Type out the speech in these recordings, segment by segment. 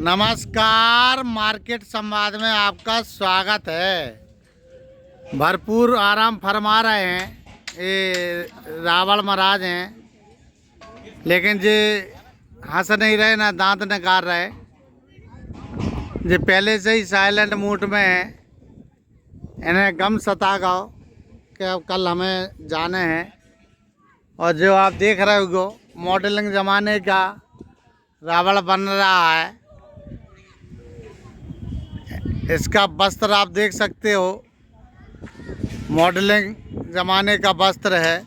नमस्कार, मार्केट संवाद में आपका स्वागत है। भरपूर आराम फरमा रहे हैं ये रावण महाराज हैं, लेकिन जे हंस नहीं रहे ना दांत निकाल रहे। जे पहले से ही साइलेंट मूड में है, इन्हें गम सता गाओ कि अब कल हमें जाने हैं। और जो आप देख रहे हो मॉडलिंग ज़माने का रावण बन रहा है, इसका वस्त्र आप देख सकते हो, मॉडलिंग ज़माने का वस्त्र है।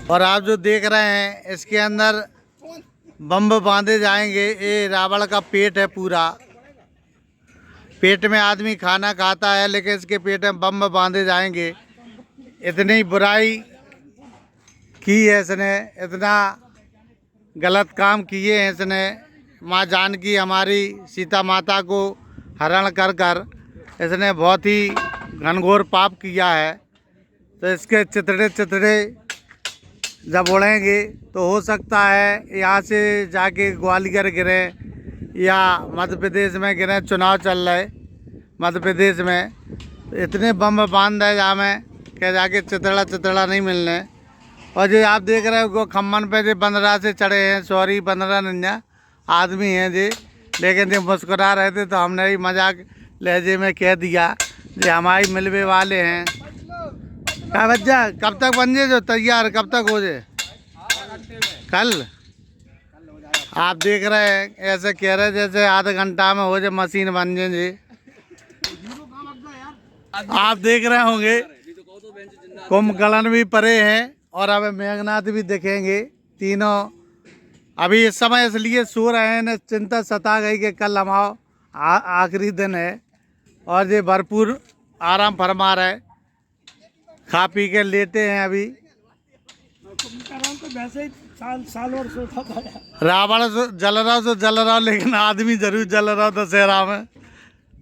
और आप जो देख रहे हैं इसके अंदर बम्ब बांधे जाएंगे। ये रावण का पेट है पूरा। पेट में आदमी खाना खाता है, लेकिन इसके पेट में बम्ब बांधे जाएंगे। इतनी बुराई की है इसने, इतना गलत काम किए हैं इसने। माँ जानकी हमारी सीता माता को हरण कर कर इसने बहुत ही घनघोर पाप किया है। तो इसके चितड़े चितड़े जब उड़ेंगे तो हो सकता है यहाँ से जाके ग्वालियर गिरे या मध्य प्रदेश में गिरे। चुनाव चल रहे मध्य प्रदेश में, तो इतने बम बांध है जहाँ में क्या जाके चितड़ा नहीं मिलने। और जो आप देख रहे हो खम्मन पे जो बंदरा से चढ़े हैं, सॉरी बंदरा नन्या आदमी हैं जी, लेकिन जब मुस्कुरा रहे थे तो हमने ही मजाक लहजे में कह दिया जो हमारी मिलवे वाले हैं। क्या बच्चा कब तक बन जे जो तैयार, कब तक हो जाए? कल आप देख रहे हैं ऐसे कह रहे जैसे आधा घंटा में हो जाए मशीन बन जाए जी। आप देख रहे होंगे कुंभकर्ण भी परे हैं और अब मेघनाथ भी दिखेंगे। तीनों अभी इस समय इसलिए सो रहे हैं न, चिंता सता गई कि कल हमारा आखिरी दिन है। और ये भरपूर आराम फरमा रहे, खा पी के लेटे हैं। अभी रावण जल रहा, लेकिन आदमी जरूर जल रहा। दशहरा में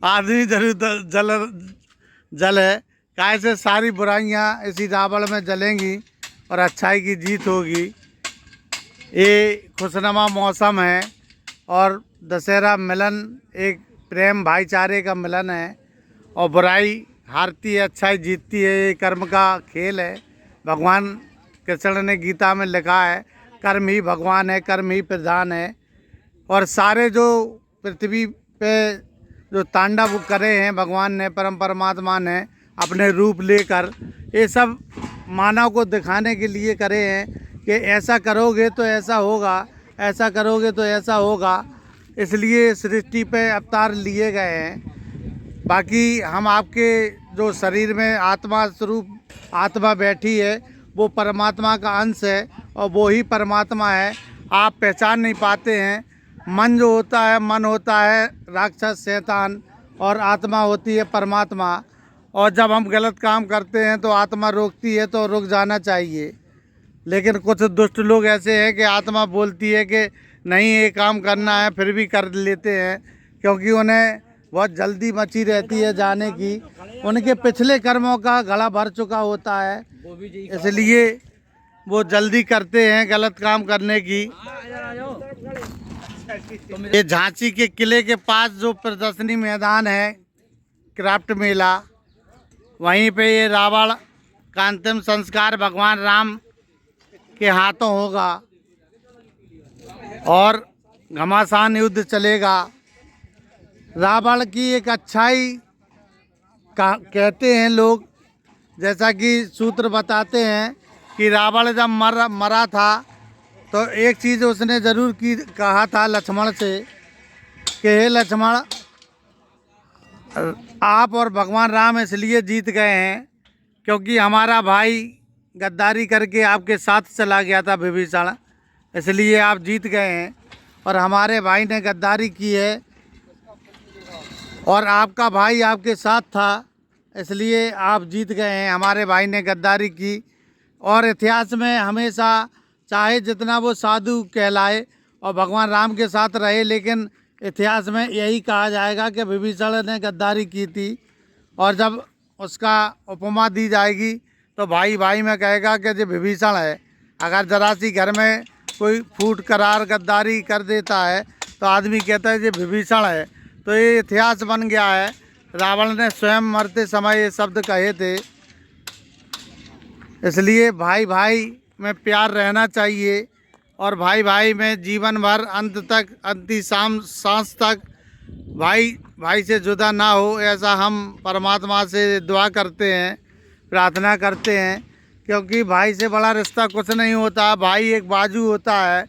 आदमी जरूर जल है। कैसे सारी बुराइयां इसी रावण में जलेंगी और अच्छाई की जीत होगी। ये खुशनुमा मौसम है और दशहरा मिलन एक प्रेम भाईचारे का मिलन है। और बुराई हारती है, अच्छाई जीतती है। ये कर्म का खेल है। भगवान कृष्ण ने गीता में लिखा है, कर्म ही भगवान है, कर्म ही प्रधान है। और सारे जो पृथ्वी पे जो तांडव करे हैं भगवान ने, परमात्मा ने अपने रूप लेकर, ये सब मानव को दिखाने के लिए करे हैं कि ऐसा करोगे तो ऐसा होगा, ऐसा करोगे तो ऐसा होगा। इसलिए सृष्टि पे अवतार लिए गए हैं। बाकी हम आपके जो शरीर में आत्मा स्वरूप आत्मा बैठी है, वो परमात्मा का अंश है और वो ही परमात्मा है। आप पहचान नहीं पाते हैं। मन जो होता है, मन होता है राक्षस शैतान, और आत्मा होती है परमात्मा। और जब हम गलत काम करते हैं तो आत्मा रोकती है, तो रुक जाना चाहिए। लेकिन कुछ दुष्ट लोग ऐसे हैं कि आत्मा बोलती है कि नहीं ये काम करना है, फिर भी कर लेते हैं, क्योंकि उन्हें बहुत जल्दी मची रहती है जाने की। उनके पिछले कर्मों का घड़ा भर चुका होता है, इसलिए वो जल्दी करते हैं गलत काम करने की। ये झांसी के किले के पास जो प्रदर्शनी मैदान है, क्राफ्ट मेला, वहीं पे ये रावण का अंतिम संस्कार भगवान राम के हाथों होगा और घमासान युद्ध चलेगा। रावण की एक अच्छाई का कहते हैं लोग, जैसा कि सूत्र बताते हैं कि रावण जब मरा था तो एक चीज़ उसने ज़रूर कहा था लक्ष्मण से कि हे लक्ष्मण, आप और भगवान राम इसलिए जीत गए हैं क्योंकि हमारा भाई गद्दारी करके आपके साथ चला गया था विभीषण, इसलिए आप जीत गए हैं। और हमारे भाई ने गद्दारी की है और आपका भाई आपके साथ था, इसलिए आप जीत गए हैं। हमारे भाई ने गद्दारी की। और इतिहास में हमेशा चाहे जितना वो साधु कहलाए और भगवान राम के साथ रहे, लेकिन इतिहास में यही कहा जाएगा कि विभीषण ने गद्दारी की थी। और जब उसका उपमा दी जाएगी तो भाई भाई में कहेगा कि जो विभीषण है, अगर जरा सी घर में कोई फूट करार गद्दारी कर देता है तो आदमी कहता है ये विभीषण है। तो ये इतिहास बन गया है। रावण ने स्वयं मरते समय ये शब्द कहे थे। इसलिए भाई भाई में प्यार रहना चाहिए और भाई भाई में जीवन भर अंत तक, अंतिम सांस तक भाई भाई से जुदा ना हो, ऐसा हम परमात्मा से दुआ करते हैं, प्रार्थना करते हैं। क्योंकि भाई से बड़ा रिश्ता कुछ नहीं होता। भाई एक बाजू होता है।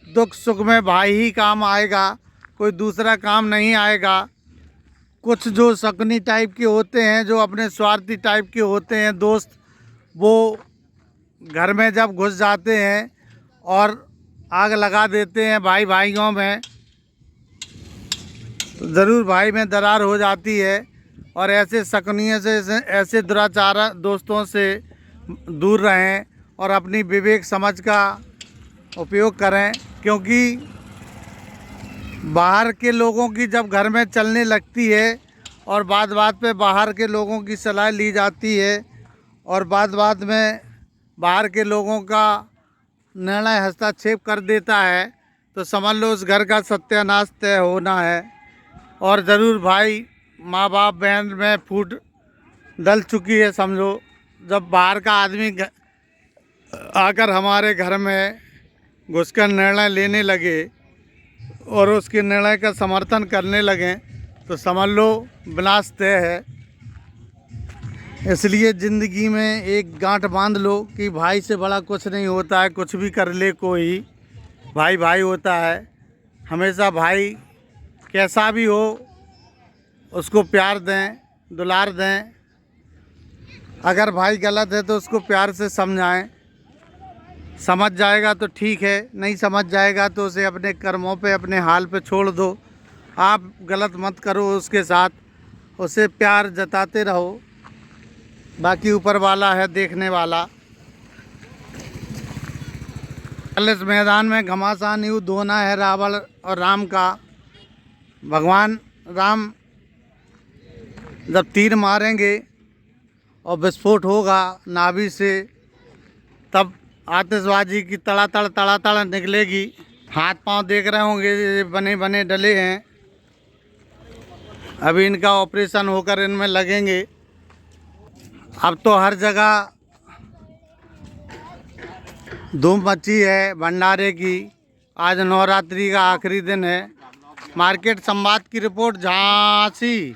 दुख सुख में भाई ही काम आएगा, कोई दूसरा काम नहीं आएगा। कुछ जो शकुनी टाइप के होते हैं, जो अपने स्वार्थी टाइप के होते हैं दोस्त, वो घर में जब घुस जाते हैं और आग लगा देते हैं भाई भाइयों में, तो ज़रूर भाई में दरार हो जाती है। और ऐसे शकुनियों से, ऐसे दुराचार दोस्तों से दूर रहें और अपनी विवेक समझ का उपयोग करें। क्योंकि बाहर के लोगों की जब घर में चलने लगती है और बात बात पे बाहर के लोगों की सलाह ली जाती है और बात बात में बाहर के लोगों का निर्णय हस्तक्षेप कर देता है, तो समझ लो उस घर का सत्यानाश तय होना है। और ज़रूर भाई माँ बाप बहन में फूट डल चुकी है समझो। जब बाहर का आदमी आकर हमारे घर में घुसकर निर्णय लेने लगे और उसके निर्णय का समर्थन करने लगे, तो समझ लो विनाश तय है। इसलिए ज़िंदगी में एक गांठ बांध लो कि भाई से बड़ा कुछ नहीं होता है। कुछ भी कर ले कोई, भाई भाई होता है। हमेशा भाई कैसा भी हो उसको प्यार दें, दुलार दें। अगर भाई गलत है तो उसको प्यार से समझाएं। समझ जाएगा तो ठीक है, नहीं समझ जाएगा तो उसे अपने कर्मों पे, अपने हाल पे छोड़ दो। आप गलत मत करो उसके साथ, उसे प्यार जताते रहो। बाकी ऊपर वाला है देखने वाला। कल इस मैदान में घमासान युद्ध होना है रावण और राम का। भगवान राम जब तीर मारेंगे और विस्फोट होगा नाभि से, तब आतिशबाजी की तड़ातड़ निकलेगी। हाथ पांव देख रहे होंगे, ये बने बने डले हैं। अभी इनका ऑपरेशन होकर इनमें लगेंगे। अब तो हर जगह धूम मची है भंडारे की। आज नवरात्रि का आखिरी दिन है। मार्केट संवाद की रिपोर्ट, झांसी।